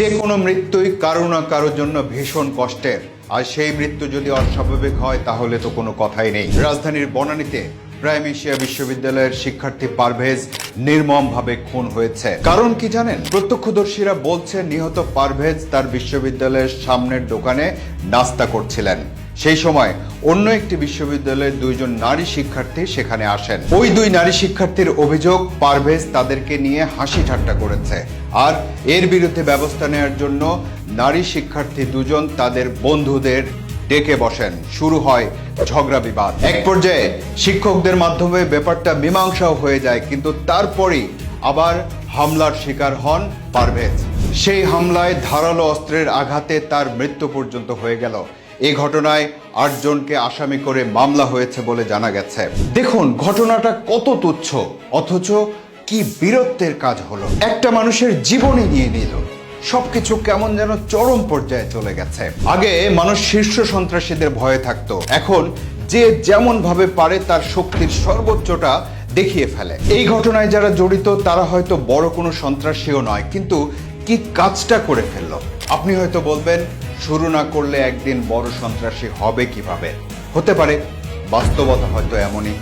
যে কোনো মৃত্যুই কারো না কারোর জন্য ভীষণ কষ্টের, আর সেই মৃত্যু যদি অস্বাভাবিক হয় তাহলে তো কোনো কথাই নেই। রাজধানীর বনানীতে প্রাইম এশিয়া বিশ্ববিদ্যালয়ের শিক্ষার্থী পারভেজ নির্মমভাবে খুন হয়েছে। কারণ কি জানেন? প্রত্যক্ষদর্শীরা বলছেন নিহত পারভেজ তার বিশ্ববিদ্যালয়ের সামনের দোকানে নাস্তা করছিলেন। সেই সময় অন্য একটি বিশ্ববিদ্যালয়ের দুইজন নারী শিক্ষার্থী সেখানে আসেন। ওই দুই নারী শিক্ষার্থীর অভিযোগ পারভেজ তাদেরকে নিয়ে হাসি ঠাট্টা করেছে, আর এর বিরুদ্ধে ব্যবস্থা নেওয়ার জন্য নারী শিক্ষার্থী দুজন তাদের বন্ধুদের ডেকে বসেন। শুরু হয় ঝগড়া বিবাদ। এক পর্যায়ে শিক্ষকদের মাধ্যমে ব্যাপারটা মীমাংসাও হয়ে যায়, কিন্তু তারপরই আবার হামলার শিকার হন পারভেজ। সেই হামলায় ধারালো অস্ত্রের আঘাতে তার মৃত্যু পর্যন্ত হয়ে গেল। এই ঘটনায় ৮ জনকে আসামি করে মামলা হয়েছে বলে জানা গেছে। দেখুন ঘটনাটা কত তুচ্ছ, অথচ কি বীরত্বের কাজ হলো। একটা মানুষের জীবনই নিয়ে নিল। সবকিছু কেমন যেন চরম পর্যায়ে চলে গেছে। আগে মানুষ শীর্ষ সন্ত্রাসীদের ভয়ে থাকতো, এখন যে যেমন ভাবে পারে তার শক্তির সর্বোচ্চটা দেখিয়ে ফেলে। এই ঘটনায় যারা জড়িত তারা হয়তো বড় কোনো সন্ত্রাসীও নয়, কিন্তু কি কাজটা করে ফেললো। আপনি হয়তো বলবেন, শুরু না করলে একদিন বড় সন্ত্রাসী হবে কিভাবে? হতে পারে, বাস্তবতা হয়তো এমনই।